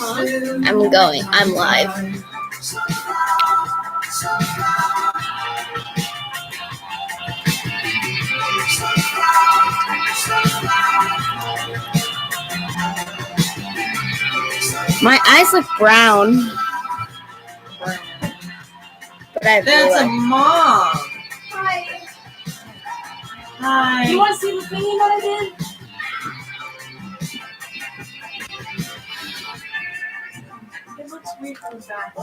I'm going. I'm live. My eyes look brown. But I have That's blue a mom. Hi. Hi. You want to see the thingy that I did? It looks weird from the back.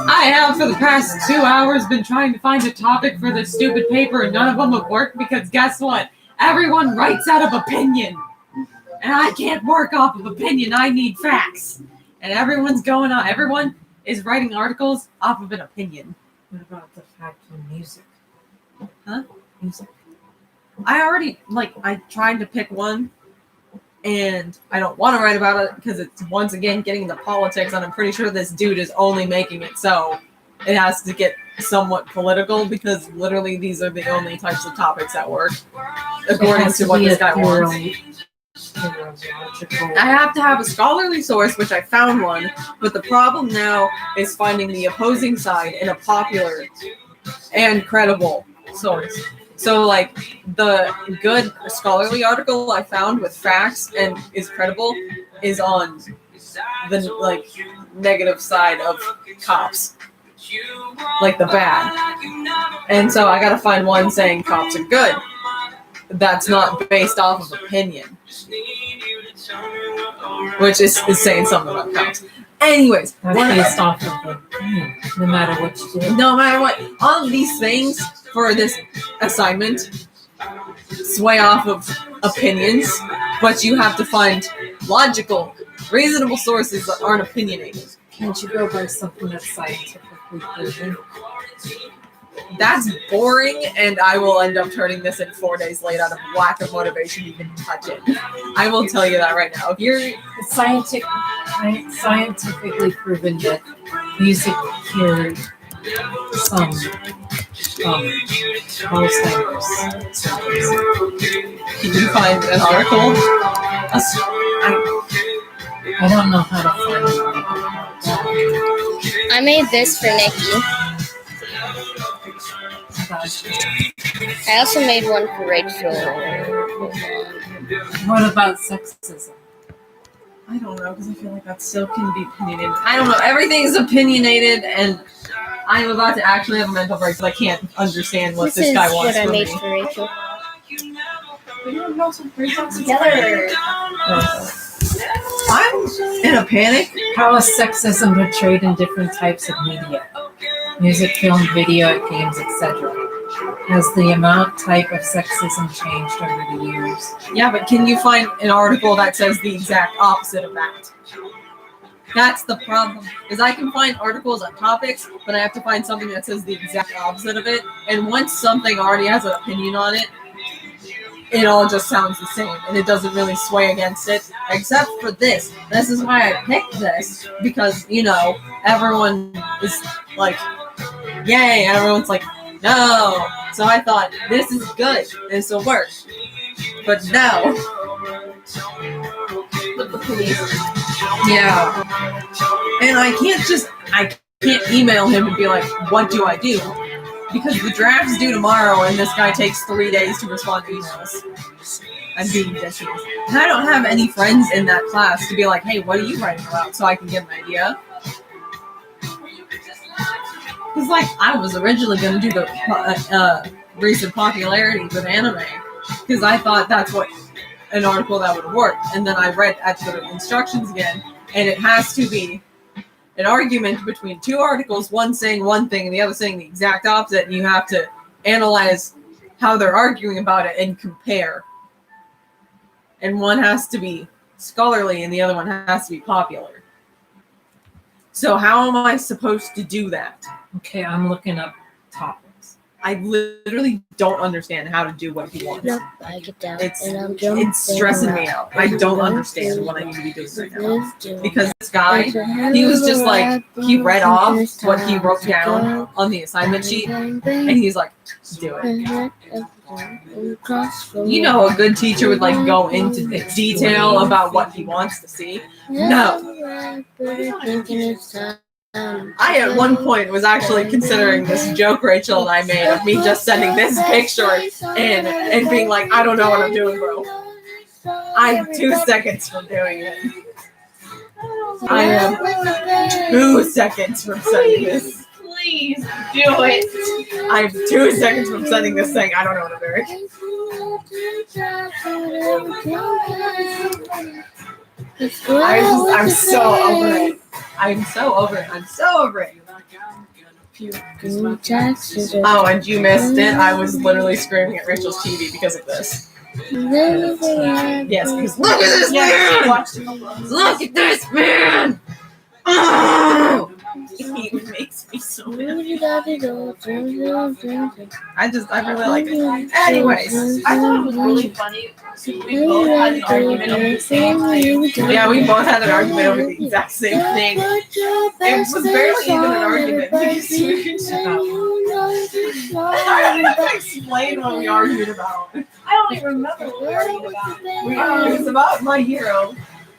I have for the past 2 hours been trying to find a topic for this stupid paper and none of them have worked because guess what? Everyone writes out of opinion. And I can't work off of opinion. I need facts. And everyone is writing articles off of an opinion. What about the fact of music? Huh? Music. I tried to pick one and I don't want to write about it because it's once again getting into politics and I'm pretty sure this dude is only making it so it has to get somewhat political because literally these are the only types of topics that work according to what this guy wants. I have to have a scholarly source, which I found one, but the problem now is finding the opposing side in a popular and credible source. So, like, the good scholarly article I found with facts and is credible is on the, negative side of cops. Like, the bad. And so I gotta find one saying cops are good. That's not based off of opinion. Which is saying something about cops. Anyways. That's based off of opinion, no matter what you do. No matter what. All of these things for this assignment sway off of opinions, but you have to find logical, reasonable sources that aren't opinionated. Can't you go by something that's scientifically proven? That's boring, and I will end up turning this in 4 days late out of lack of motivation to even touch it. I will tell you that right now. If you're It's scientifically proven that music cured some Alzheimer's. Can you find an article? I don't know how to find an article. I made this for Nikki. I also made one for Rachel. What about sexism? I don't know, because I feel like that still can be opinionated. I don't know. Everything's opinionated, and I'm about to actually have a mental break because I can't understand what this guy wants This is from what I made me. for Rachel. We don't know some free talks Together. I'm in a panic. How is sexism portrayed in different types of media? Music, film, video, games, etc. Has the type of sexism changed over the years? Yeah, but can you find an article that says the exact opposite of that? That's the problem. Is I can find articles on topics, but I have to find something that says the exact opposite of it. And once something already has an opinion on it, it all just sounds the same, and it doesn't really sway against it, except for this. This is why I picked this, because, everyone is like, yay, and everyone's like, no. So I thought, this is good, this will work. But no. But the police. Yeah. And I can't email him and be like, what do I do? Because the draft's due tomorrow, and this guy takes 3 days to respond to emails. I'm being dishes. And I don't have any friends in that class to be like, hey, what are you writing about? So I can get an idea. Because, I was originally going to do the recent popularity with anime. Because I thought that's what an article that would work. And then I read at the instructions again, and it has to be an argument between two articles, one saying one thing and the other saying the exact opposite, and you have to analyze how they're arguing about it and compare. And one has to be scholarly and the other one has to be popular. So how am I supposed to do that? Okay, I'm looking up topics. I literally don't understand how to do what he wants. I get down It's and I'm jumping it's stressing me out. I don't understand what I need to be doing right now. Because this guy, he was just like, he read off what he wrote down on the assignment sheet, and he's like, do it. You know, a good teacher would like go into detail about what he wants to see. No. I at one point was actually considering this joke Rachel and I made of me just sending this picture in and being like, I don't know what I'm doing, bro. I'm 2 seconds from doing it. I am 2 seconds from sending this. Please do it. I'm 2 seconds from sending this thing. I don't know what I'm doing. I'm so over it. I'm so over it. I'm so over it. Oh, and you missed it. I was literally screaming at Rachel's TV because of this. Yes, because look at this man! Look at this man! Oh! He makes me so mad. I really like it. Anyways, I thought it was really funny. We both had an argument over the same thing. yeah, we both had an argument over the exact same thing. It was barely even an argument because we could shut up. I don't have to explain what we argued about. I don't even remember what we argued about. It was about My Hero.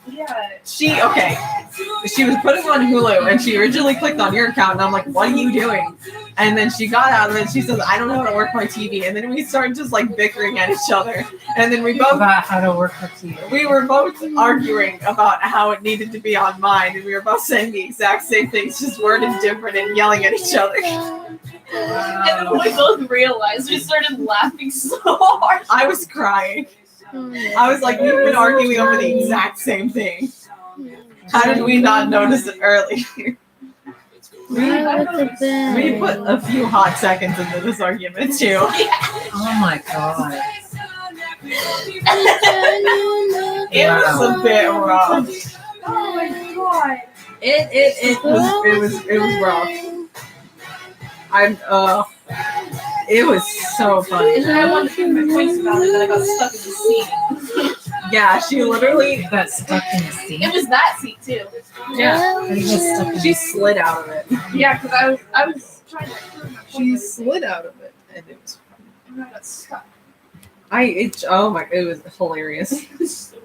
Yeah. She was putting on Hulu and she originally clicked on your account and I'm like, what are you doing? And then she got out of it. She says, I don't know how to work my TV. And then we started just like bickering at each other. And then we both About how to work the TV. we were both arguing about how it needed to be on mine, and we were both saying the exact same things, just worded different and yelling at each other. And then we both realized, we started laughing so hard. I was crying. I was like, we've been arguing over the exact same thing. How did we not notice it earlier? We put a few hot seconds into this argument too. Oh my god. It was a bit rough. Oh my god. It was rough. It was so funny. And then I wanted to make my points about it, and I got stuck in the seat. Yeah, she literally Got stuck in the seat. It was that seat too. yeah. How do you get stuck in She the slid out of it. Yeah, because I was trying to prove my point. She slid out of it, and it was. And I got stuck. It was hilarious. It was so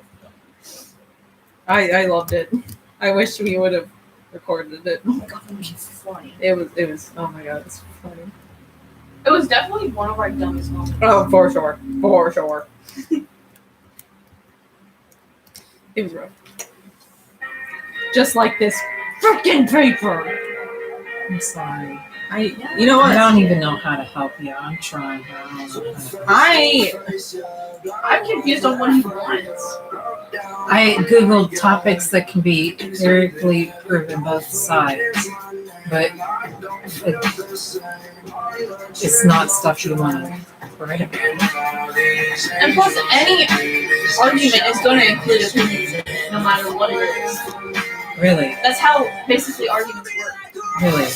I loved it. I wish we would have recorded it. Oh my god, it was funny. It was. Oh my god, it's funny. It was definitely one of our dumbest moments. Oh, for sure, for sure. It was rough. Just like this freaking paper. I'm sorry. You know I what? don't even know how to help you. I'm trying. But I don't know how to. I I'm confused on what he wants. I googled topics that can be empirically proven both sides, but it's not stuff you want to write about. And plus, any argument is going to include opinions in it, no matter what it is. Really, That's how basically arguments work. really.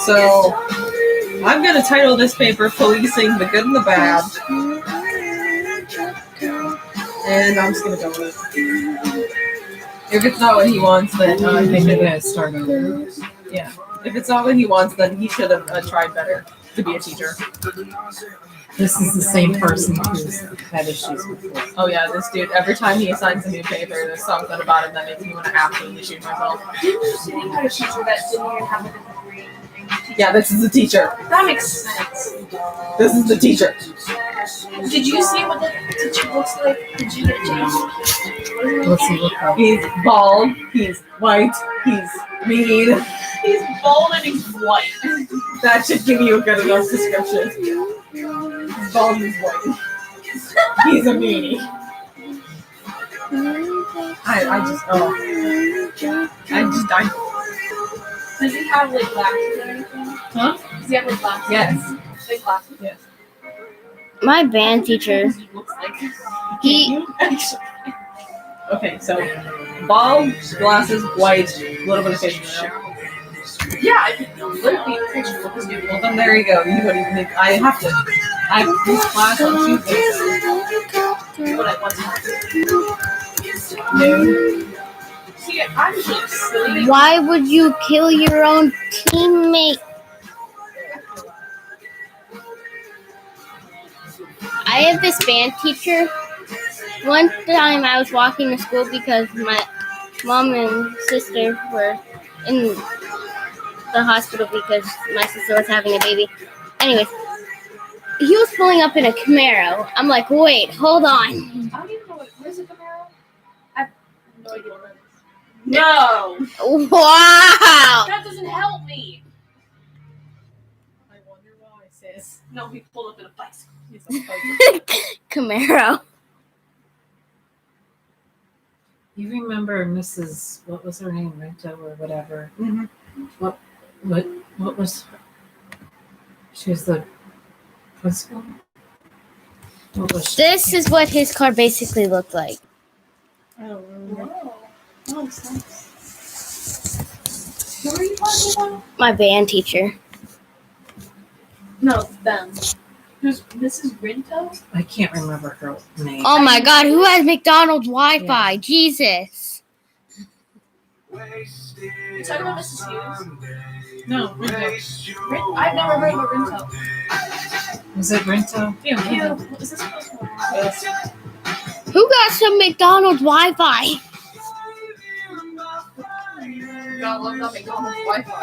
So I'm gonna title this paper "Policing the Good and the Bad," and I'm just gonna go with it. If it's not what he wants, then I he think should. we're gonna start over. Yeah. If it's not what he wants, then he should have tried better to be a teacher. This is the same person who's had issues before. Oh yeah, this dude. Every time he assigns a new paper, there's something about him that makes me want to absolutely shoot myself. Didn't you say you had a teacher that didn't even have a degree? Yeah, this is the teacher. That makes sense. This is the teacher. Did you see what the teacher looks like? Did you get a chance? What's he look like? He's bald. He's white. He's mean. He's bald and he's white. That should give you a good enough description. He's bald and he's white. He's a meanie. Does he have like glasses or anything? Huh? Does he have like glasses? Yes. Like glasses? Yes. My band teacher, He looks like. he Okay, so bald, glasses, white, little bit of facial hair. Yeah, I can literally picture what this dude Well, then there you go. You don't even think I have to. I have this class on Tuesday. what I want to see. I'm just silly. Why would you kill your own teammate? I have this band teacher. One time I was walking to school because my mom and sister were in the hospital because my sister was having a baby. Anyways, he was pulling up in a Camaro. I'm like, wait, hold on. I don't even know where's the Camaro? I have no idea what that is. No! Wow. That doesn't help me! I wonder why, sis. No, he pulled up in a bicycle. Camaro. You remember Mrs. What was her name, Rento or whatever? Mm-hmm. What was? She was the principal. What was she? This is what his car basically looked like. I don't remember. Oh, it's nice. Who are you talking about? My band teacher. No, them. Who's Mrs. Rinto? I can't remember her name. Oh my God, who has McDonald's Wi-Fi? Jesus. You talking about Mrs. Hughes? No, Rinto. I've never heard of a Rinto. Was it Rento? Ew, is this supposed to Yes. Who got some McDonald's Wi-Fi? God love that McDonald's Wi-Fi.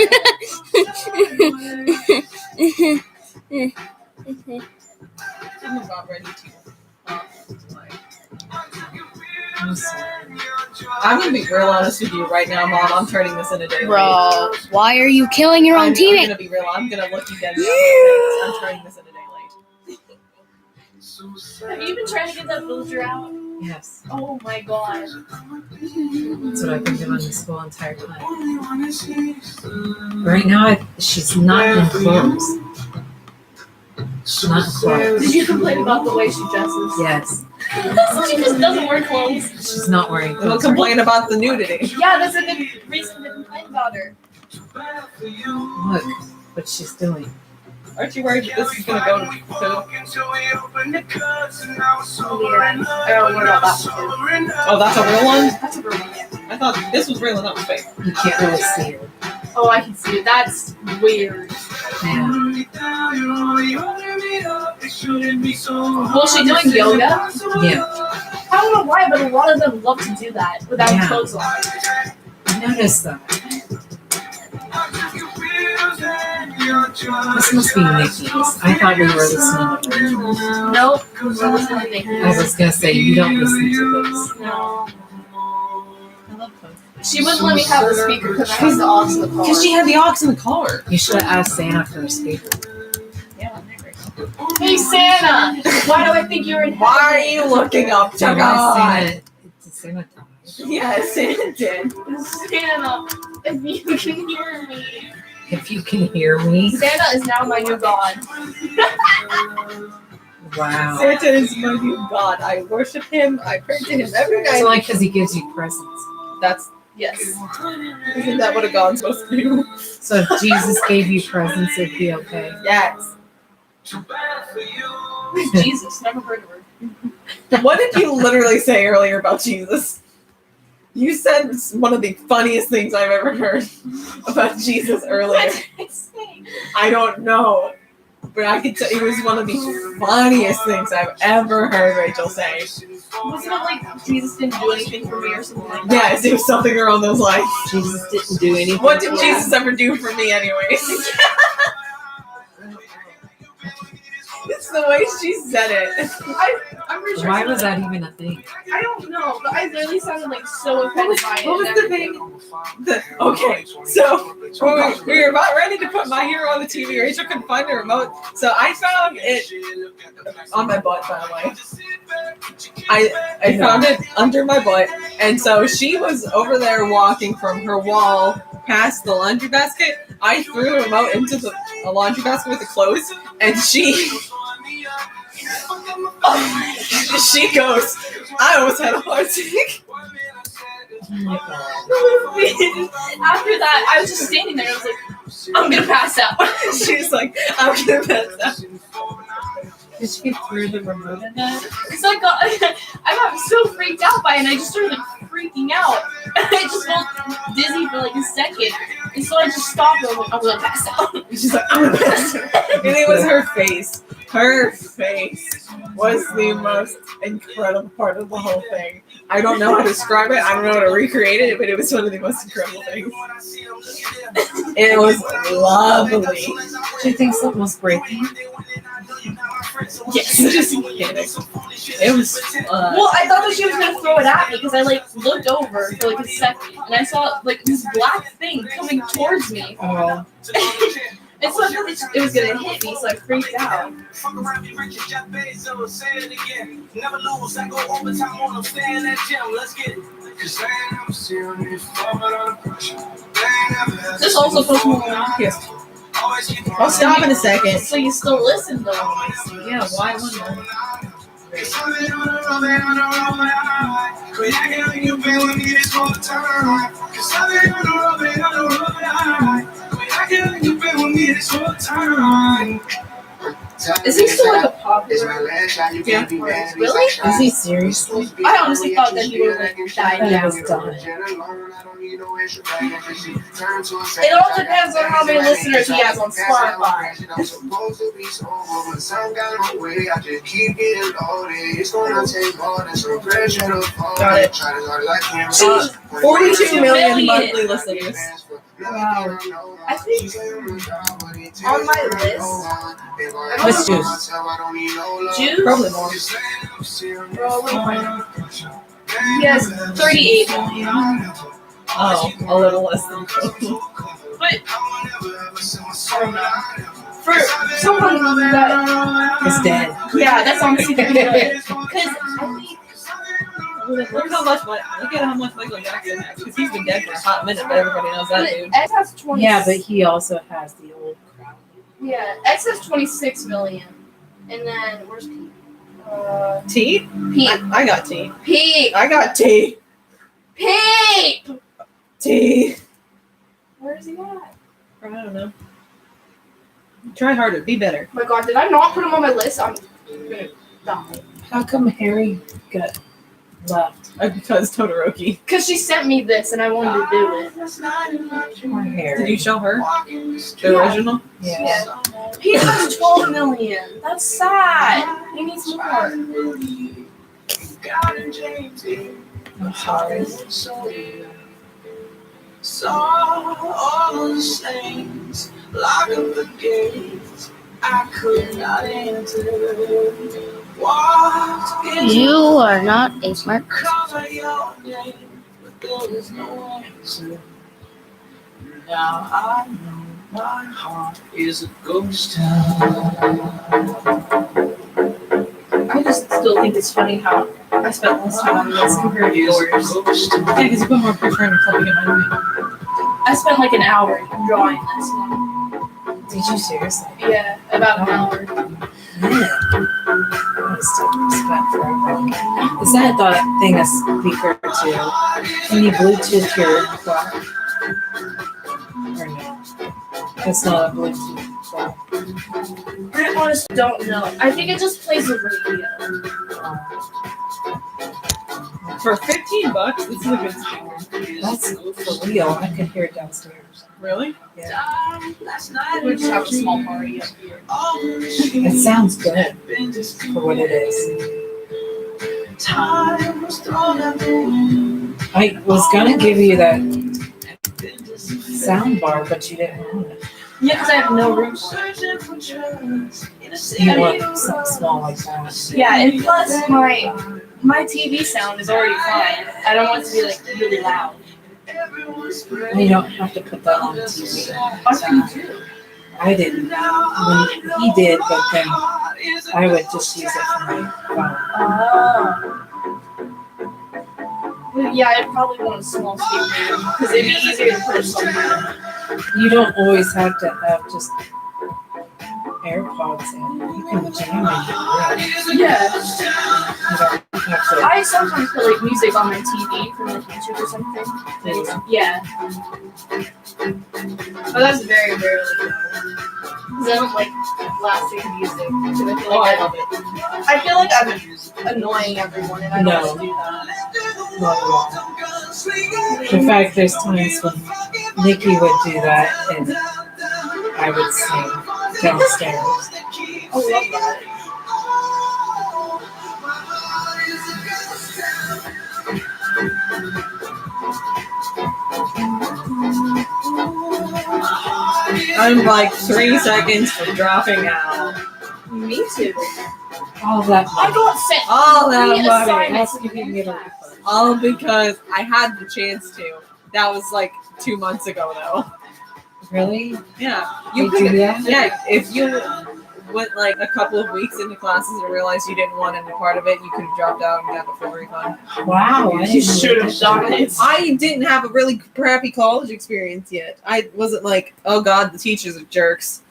I'm about ready to. I'm gonna be real honest with you right now, Mom. I'm turning this in a day late. Bro, why are you killing your own I'm teammate? gonna be real. I'm gonna look you dead in the face. I'm turning this in a day late. Have you been trying to get that villager out? Yes. Oh my god. That's what I've been doing this whole entire time. Right now, she's not in clothes. She's not in clothes. Did you complain about the way she dresses? Yes. She just doesn't wear clothes. She's not wearing Don't clothes. complain about the nudity. Yeah, that's a good reason to complain about her. Look what she's doing. Aren't you worried that this is gonna go to Yeah, I don't worry about that too. Oh, that's a real one? That's a real one. I thought this was real and that was fake. You can't really see her. Oh, I can see it. That's weird. Yeah. Was she doing yoga? Yeah. I don't know why, but a lot of them love to do that without Yeah. clothes on. I noticed that. This must be Nikki's. I thought we were listening to her. Nope. We're listening to Nikki. I was gonna say you don't listen to this. No. I love those. She wouldn't let me have the speaker because I have the aux in the car. Because she had the aux in the car. You should have asked Santa for a speaker. Yeah, there we go. Hey Santa, why do I think you're in Why are you looking up to Did God? Santa die? Yes, it did. Santa, if you can hear me. If you can hear me. Santa is now my new god. Wow. Santa is my new God. I worship him. I pray to him every It's night. only because he gives you presents. That's Yes. isn't that what a God's supposed to do? So if Jesus gave you presents, it'd be okay. Yes. Who's Jesus? Never heard of her. What did you literally say earlier about Jesus? You said one of the funniest things I've ever heard about Jesus earlier. What did I say? I don't know, but I could tell it was one of the funniest things I've ever heard Rachel say. Wasn't it like Jesus didn't do anything for me or something like that? Yes, it was something around those lines. Jesus didn't do anything. What did Jesus ever do for me, anyways? It's the way she said it. I'm pretty sure. Why was that even a thing? I don't know, but I literally sounded like so offended by it. What was and the everything. thing? Okay, so we were about ready to put My Hero on the TV. Rachel couldn't find the remote, so I found it on my butt, by the way. I found it under my butt, and so she was over there walking from her wall past the laundry basket. I threw the remote into a laundry basket with the clothes, and she goes, I almost had a heart attack. Oh my God. After that, I was just standing there. I was like, I'm gonna pass out. She was like, I'm gonna pass out. Did she throw the remote in that? Because I got so freaked out by it, and I just started like freaking out. I just felt dizzy for like a second, and so I just stopped. And I'm gonna pass out. She's like, I'm gonna pass out. And it was her face. Her face was the most incredible part of the whole thing. I don't know how to describe it. I don't know how to recreate it, but it was one of the most incredible things. It was lovely. Do you think something was breaking? Yes, just kidding. It was fun. Well, I thought that she was gonna throw it at me because I like looked over for like a second, and I saw like this black thing coming towards me. Oh, And so I thought that it was gonna hit me, so I freaked out. This also Post Malone. Yes. I'll stop in a second. So you still listen though? Yeah, why wouldn't I? Is he still like a popular? Yeah. Really? is he seriously? I honestly thought that he would like die That now. was done. It all depends on how many listeners he has on Spotify. Got it. 42 million monthly listeners. Wow. I think on my list, What's Juice? Juice Probably more. He has 38 million. Oh, a little less than total. But I don't know. For someone that, It's dead. yeah, that's honestly pretty good. Because I think Look how much money. Look at how much Michael Jackson has. Because he's been dead for a hot minute, but everybody knows that dude. X has 20. Yeah, but he also has the old crowd. Yeah, X has 26 million. And then where's Pete? T? Pete. I got T. Pete. I got T. Pete. T. Where is he at? I don't know. Try harder. Be better. Oh my god, did I not put him on my list? I'm gonna die. How come Harry got left? Because Todoroki. Because she sent me this and I wanted to do it. Poor Did Harry. you show her the original? Yeah. He has 12 million. That's sad. He needs more. I'm sorry. Saw all the saints, lock up the gates. I could not enter. Walked into You are not a smart person. cover your name, but there was no answer. Now I know my heart is a ghost town. I just still think it's funny how I spent less time on this compared to Is a yours. ghost town. Yeah, because you put more pressure on yourself to get my name. I spent like an hour drawing this one. Did you seriously? Yeah, about an hour. Yeah. That's still respect for everyone. Is that thing a speaker too? Can you Bluetooth your clock? Or no? It's not a Bluetooth clock. I honestly don't know. I think it just plays the radio. For $15, this is a good speaker. That's for real. I could hear it downstairs. Really? Yeah. We just have a small party up here. It sounds good for what it is. I was gonna give you that sound bar, but you didn't want it. Yeah, because I have no room. You want something small like that. Yeah, and plus my TV sound is already fine. I don't want it to be like really loud. And you don't have to put that on the TV. What can you do? I didn't. When he did, but then I would just use it for my phone. Well, yeah, I'd probably want a small speaker because it'd be easier to put it somewhere. You don't always have to have just AirPods in. You can jam in your room. Yeah. You don't have to. I sometimes put like music on my TV from like YouTube or something. Yeah. But that's very rarely though. 'Cause I don't like lasting music. 'Cause I feel Oh, like I love it. I feel like I'm annoying everyone and I don't No. want to do that. Not at all. In fact, there's times when Nikki would do that and I would sing downstairs. I love that. I'm like 3 seconds from dropping out. Me too. All that I money. got sent All that 3 money. assignments That's in giving me the refund. All because I had the chance to. That was like 2 months ago though. Really? Yeah. They You do could, that? yeah, if you went like a couple of weeks into classes and realized you didn't want any part of it, you could have dropped out and got the full refund. Wow. I You didn't know should they have did done that. it. I didn't have a really crappy college experience yet. I wasn't like, oh god, the teachers are jerks.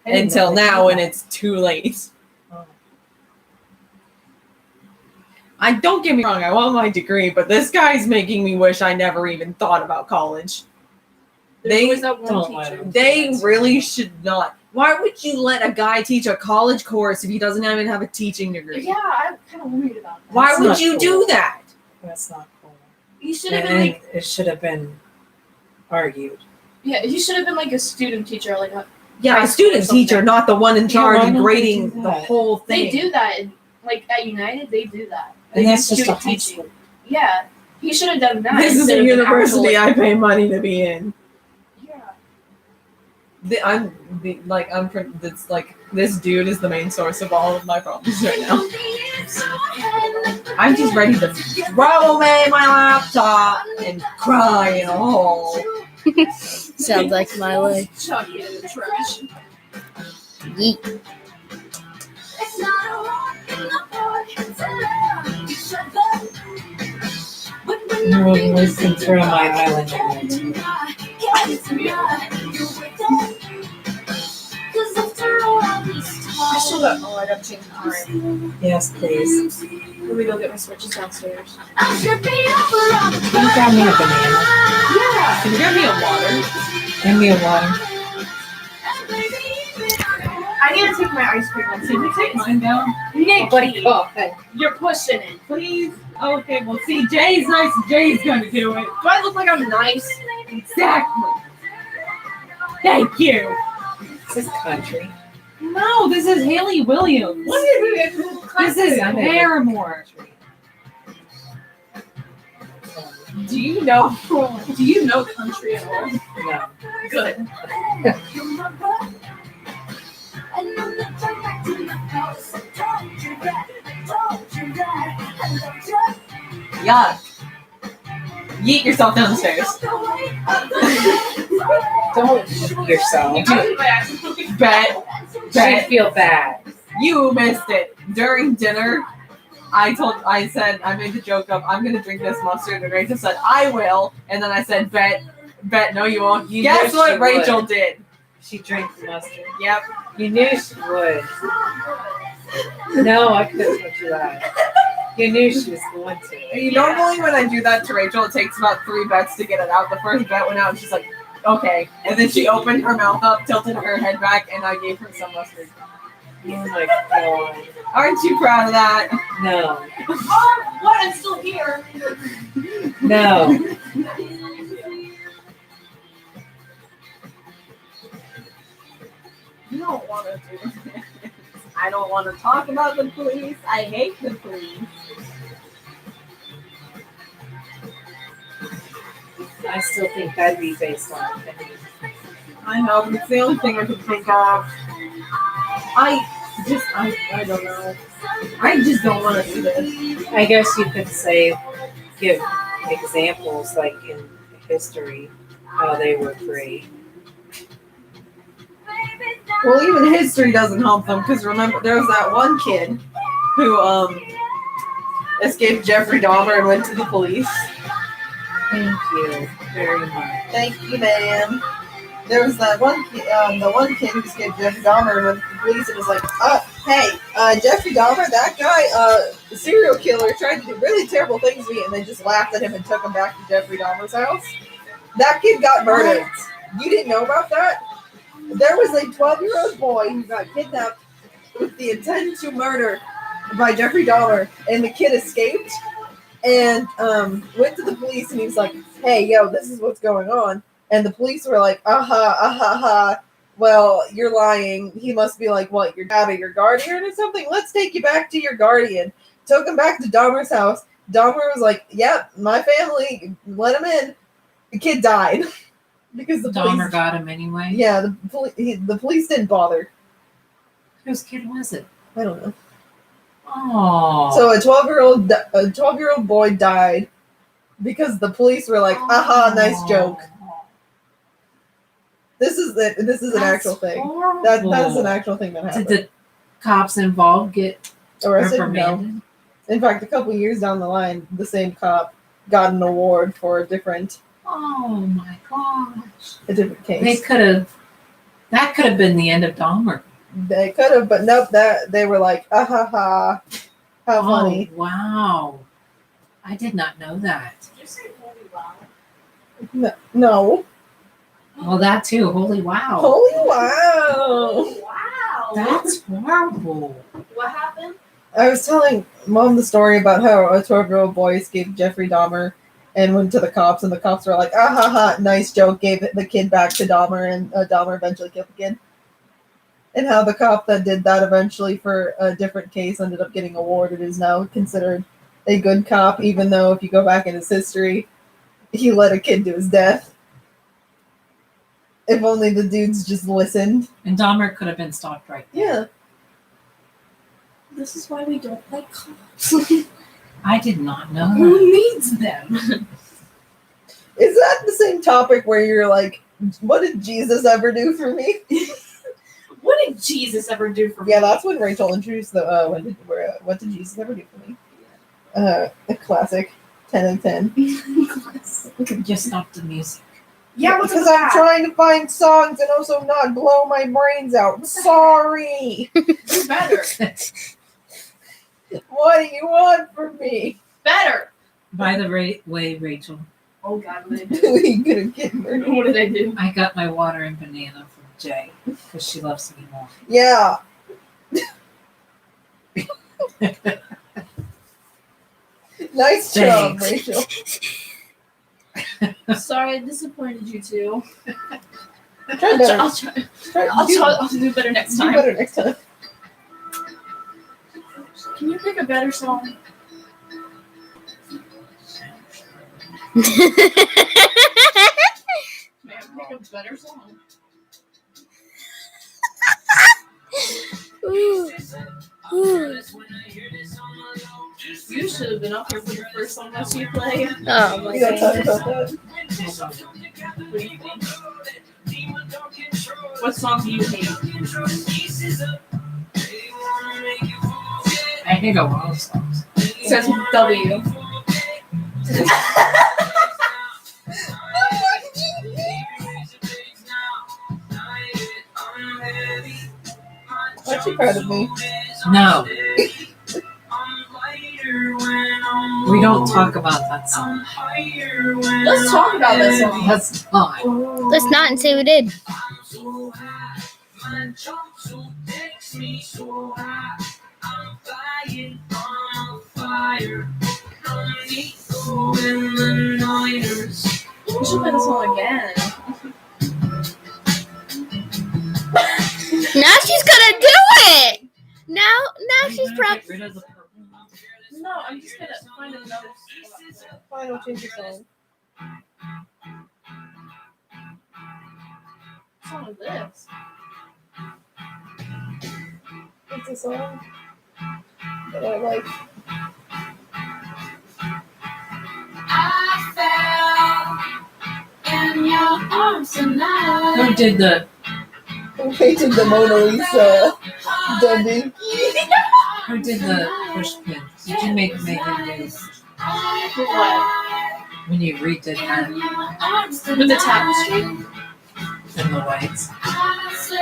I didn't Until know they now did when that. it's too late. Oh. I don't get me wrong, I want my degree, but this guy's making me wish I never even thought about college. There's always that one Don't let teacher. him. They really should not. Why would you let a guy teach a college course if he doesn't even have a teaching degree? Yeah, I'm kind of worried about that. Why That's would not you cool. do that? That's not cool. He should have And been like, it should have been argued. yeah, he should have been like a student teacher, like a, Yeah, High a school or student teacher, something. not the one in Yeah, charge why of don't they grading do the that? whole thing. they do that, like at United, they do that. And They that's do just a student high teaching. school. Yeah, he should have done that. This is instead a of an university actual, I pay money to be in. yeah. It's like this dude is the main source of all of my problems right now. I'm just ready to throw away my laptop and cry in a hole. Sounds like my life. Chuck it in the trash. Yeet. No one can throw my island in there. I still got. Oh, I gotta change the time. Yes, please. Let me go get my switches downstairs. Can you grab me a banana? Yeah. Can you get me a water? Give me a water. I need to take my ice cream. Can you take mine down? Nick, buddy, Oh, hey. you're pushing it. Please? Okay, well see, Jay's nice. Jay's gonna do it. Do I look like I'm nice? Exactly. Thank you. Is this country? No, this is Haley Williams. What is it? This is I know. Paramore. Do you know? Do you know country at all? No. Good. Yuck. Yeet yourself down the stairs. Don't shoot yourself. You do. Bet. Should feel bad. You missed it. During dinner, I made the joke of, I'm gonna drink this mustard, and Rachel said, I will. And then I said, bet, no you won't. You Guess knew what she Rachel would. did? She drank the mustard. Yep. You knew she would. No, I couldn't put you that. You knew she was going to. Normally when I do that to Rachel, it takes about 3 bets to get it out. The first bet went out, and she's like, okay. And then she opened her mouth up, tilted her head back, and I gave her some mustard. Oh my god. Aren't you proud of that? No. What? I'm still here. No. You don't want to do this. I don't want to talk about the police. I hate the police. I still think that'd be based on opinion. I know, but it's the only thing I can think of. I don't know. I just don't want to do this. I guess you could say, give examples like in history, how they were free. Well, even history doesn't help them, because remember, there was that one kid who escaped Jeffrey Dahmer and went to the police. Thank you very much. Thank you, ma'am. There was that one kid, the one kid who escaped Jeffrey Dahmer and went to the police and was like, hey, Jeffrey Dahmer, that guy, the serial killer, tried to do really terrible things to me, and they just laughed at him and took him back to Jeffrey Dahmer's house. That kid got murdered. You didn't know about that? There was a 12-year-old boy who got kidnapped with the intent to murder by Jeffrey Dahmer, and the kid escaped and went to the police, and he was like, "Hey, yo, this is what's going on." And the police were like, "Ha. Well, you're lying. He must be like, what, your dad or your guardian or something? Let's take you back to your guardian." Took him back to Dahmer's house. Dahmer was like, "Yep, my family. Let him in." The kid died because the Dahmer police. got him anyway. Yeah, the police didn't bother. Whose kid was it? I don't know. Oh. So a 12-year-old boy died because the police were like, "Aha, nice joke." This is an actual thing. That is an actual thing that happened. Did the cops involved get Arrested? No. reprimanded? In fact, a couple years down the line, the same cop got an award for a different Oh my gosh. case. That could have been the end of Dahmer. They could have, but nope. That they were like, "Ha, how funny." Oh, wow. I did not know that. Did you say holy wow? No. Well, that too. Holy wow. Holy wow! Wow. That's horrible. What happened? I was telling Mom the story about how a 12-year-old boy escaped Jeffrey Dahmer and went to the cops, and the cops were like, "Ah, nice joke," gave the kid back to Dahmer, and Dahmer eventually killed the kid. And how the cop that did that eventually for a different case ended up getting awarded is now considered a good cop, even though if you go back in his history, he led a kid to his death. If only the dudes just listened. And Dahmer could have been stopped right there. Yeah. This is why we don't like cops. I did not know Who that. needs them? Is that the same topic where you're like, what did Jesus ever do for me? What did Jesus ever do for me? Yeah, that's when Rachel introduced the what did Jesus ever do for me? A classic 10 and 10. Just stop the music. Yeah, what's because with I'm that? trying to find songs and also not blow my brains out. Sorry. Do better. What do you want from me? Better. By the way, Rachel, Oh God, what did I do? You gonna get murdered? What did I do? I got my water and banana from Jay because she loves me more. Yeah. Nice job, Thanks. Rachel. Sorry, I disappointed you too. Try better. I'll do better next Do time. better next time. Can you pick a better song? May I pick a better song? Ooh. Ooh. You should have been up here for the first song that you play. Oh my You gotta talk god. about that. What do you think? What song do you hate? I think a lot of songs. It says W. Aren't you proud of me? No. We don't talk about that song. Let's talk about that song. That's not. Let's not and say we did. We should play the song again. Now she's gonna do it. Now she's probably. Get rid of the purple. No, I'm just gonna find another song. Fine, I'll change your song. What's wrong with this? It's a song that I like. I fell in your arms tonight. Who did the Who painted the Mona Lisa? Debbie. Who did the push pin? Did you make Megan do What? when you redid that With the tapestry? in the lights?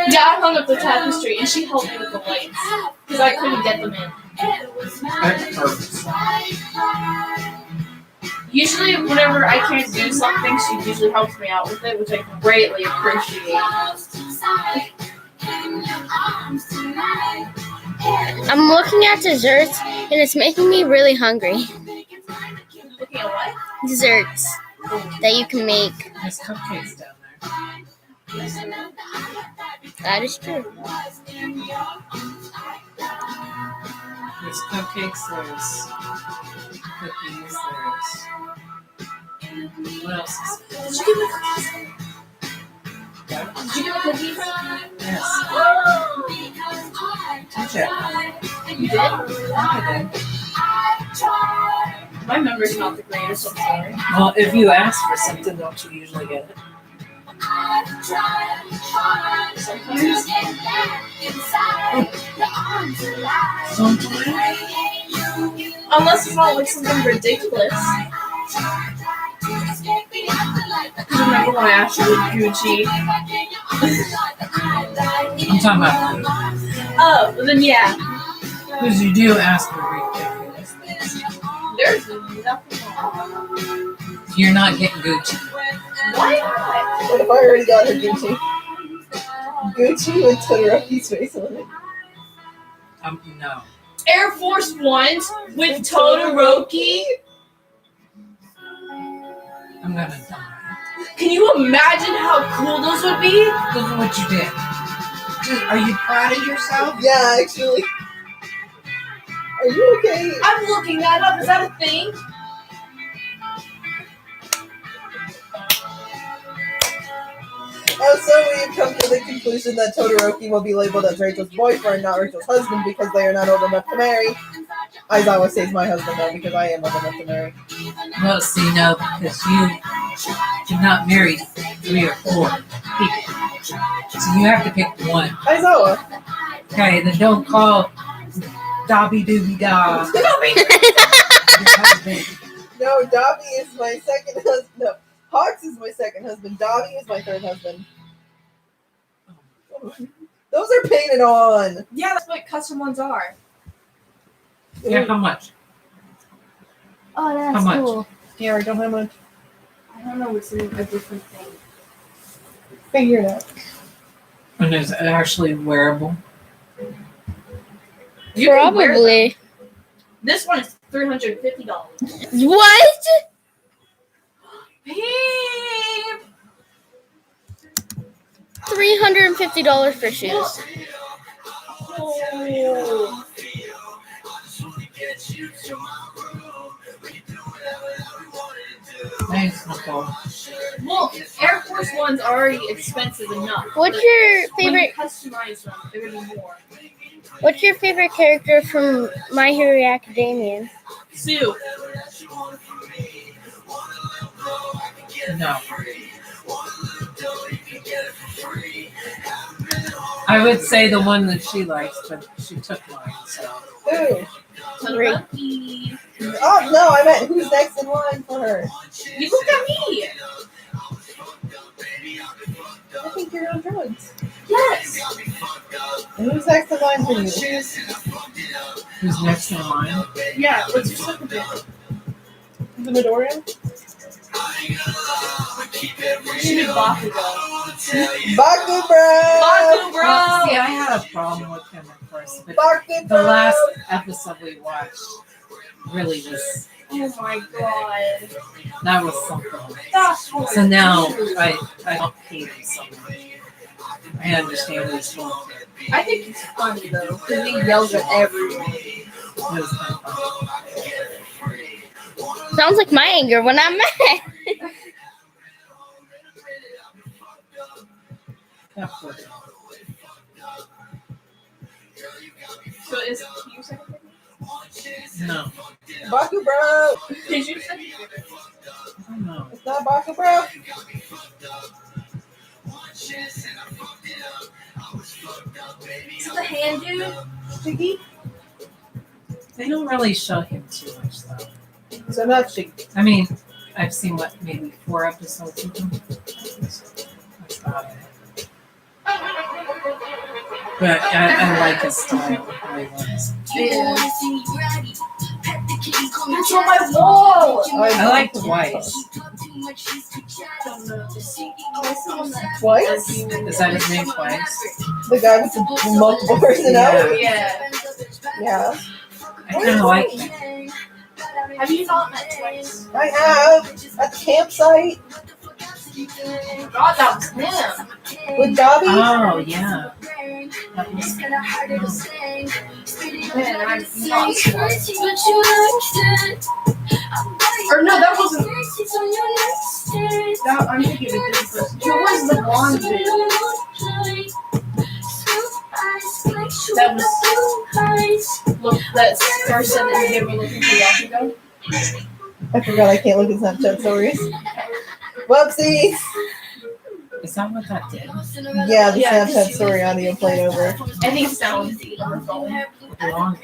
Yeah, I hung up the tapestry and she helped me with the lights because I couldn't get them in. That's perfect. Usually, whenever I can't do something, she usually helps me out with it, which I greatly appreciate. I'm looking at desserts and it's making me really hungry. Looking at what? Desserts that you can make. There's cupcakes down there. That is true. There's cupcakes, there's cookies, there's... What else is there? Did you give me cookies? Did you give me cookies? Yes. Touch it. You did? I did. My memory's not the greatest, I'm sorry. Well, if you ask for something, don't you usually get it? Sometimes. Unless it's not like something ridiculous. Remember when I asked you with Gucci? I'm talking about Oh, well then yeah. because you do ask for ridiculous things. There's nothing wrong. You're not getting Gucci. Why not? What if I already got her Gucci? Gucci with Todoroki's face on it. No. Air Force Ones with Todoroki? I'm gonna die. Can you imagine how cool those would be? Look at what you did. Are you proud of yourself? Yeah, actually. Are you okay? I'm looking that up. Is that a thing? So we've come to the conclusion that Todoroki will be labeled as Rachel's boyfriend, not Rachel's husband, because they are not old enough to marry. Aizawa says my husband, though, because I am old enough to marry. Well, see, no, because you did not marry 3 or 4 people. So you have to pick one. Aizawa. Okay, then don't call Dobby Dooby Da. your husband. No, Dobby is my second husband. No, Hawks is my second husband. Dobby is my third husband. Those are painted on. Yeah, that's what custom ones are. Yeah, how much? Oh, that's How much? cool. Yeah, I don't have much. I don't know what's in a different thing. Figure it out. And is it actually wearable? You can wear them. Probably. This one is $350. What? Peep! $350 for shoes. Oh. Thanks, Nicole. Well, Air Force Ones are already expensive enough. What's but your when you favorite? customize them, they're gonna be more. What's your favorite character from My Hero Academia? Sue. No. I would say the one that she likes, but she took mine, so. Ooh. Todoroki. Oh, no, I meant who's next in line for her. You look at me. I think you're on drugs. Yes. And who's next in line for you? Who's next in line? Yeah. Let's just look at it. The Midoriya? She did Bakugo. Baku, bro! Baku, bro. Well, see, I had a problem with him at first, but Baku, the bro! last episode we watched really was, Oh my god. that was something. That's So now I don't hate him so much. I understand his whole thing. I think he's funny though, because he yells at everyone. It was kind of fun. Sounds like my anger when I'm mad. That's what it So is you second? is. No. Baku, bro! Did you second? I don't know. It's not Baku, bro! Is it the hand dude? Shiggy? They don't really show him too much though. So not Shiggy. I mean, I've seen maybe 4 episodes of him. That's about it. But I like his style. How he was. Yeah. That's on my wall. I like Twice. Twice? Is that his name, Twice? The guy with the multiple personality? Yeah. Yeah. I kind of like him. Have you not met Twice? I have. At the campsite God, that was him. with Dobby. Oh, yeah. That was Man, I'm not sure. Or no, that wasn't. That, I'm thinking of a different person. Who was the blonde dude? That was. Look, that person that they were looking for walking ago. I forgot I can't look at Snapchat stories. Whoopsies! Is that what that did? Yeah, the Yeah. Snapchat story audio played over. I think it's down on her phone. Long.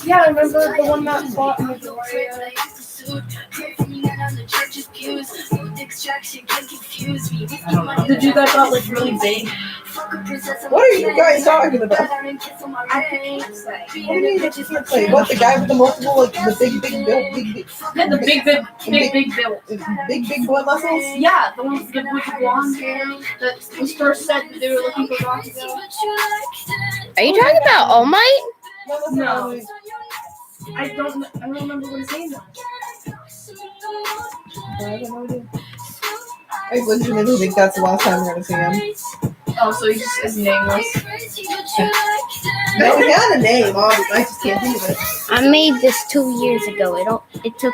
Yeah, I remember the one that fought in the Gloria. I don't know. The dude that got like really big. What are you guys talking about? I can't say. What do you mean that you can't say? What, the guy with the multiple, like, the big bill, Yeah, the big bill. big blood muscles? Yeah, the one with the blonde hair that was first said that they were looking for Rocky. Are you talking about All Might? No. I don't remember what his name was. I have no idea. I legitimately think that's the last time we're gonna see him. Oh, so he's just his name was. No, he had a name, obviously. I just can't think of it. I made this 2 years ago. It took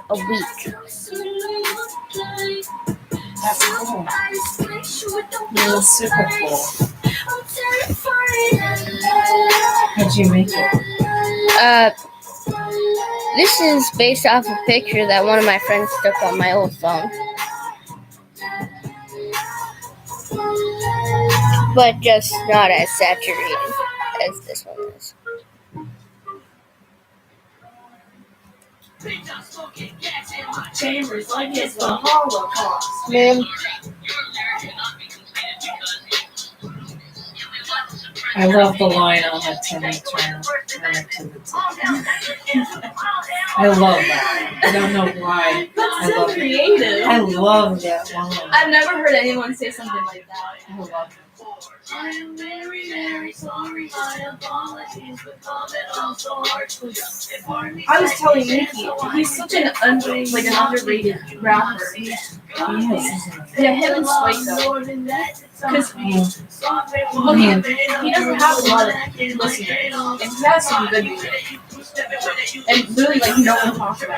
a week. That's cool. Yeah, that's super cool. How'd you make it? This is based off a picture that one of my friends took on my old phone. But just not as saturated as this one is. Chambers like it's the Holocaust. Man, I love the line on the Timmy Turner. I love that. I don't know why. That's I so love it. creative. I love that line. I've never heard anyone say something like that. I love it. I am very, very sorry. My apologies for coming off so harshly. I was telling Nikki, he's such an underrated rapper. He is. Yeah, him and Spike though. Because I mean, he doesn't have a lot of listeners, and he has some good music. And really, like, no one talks about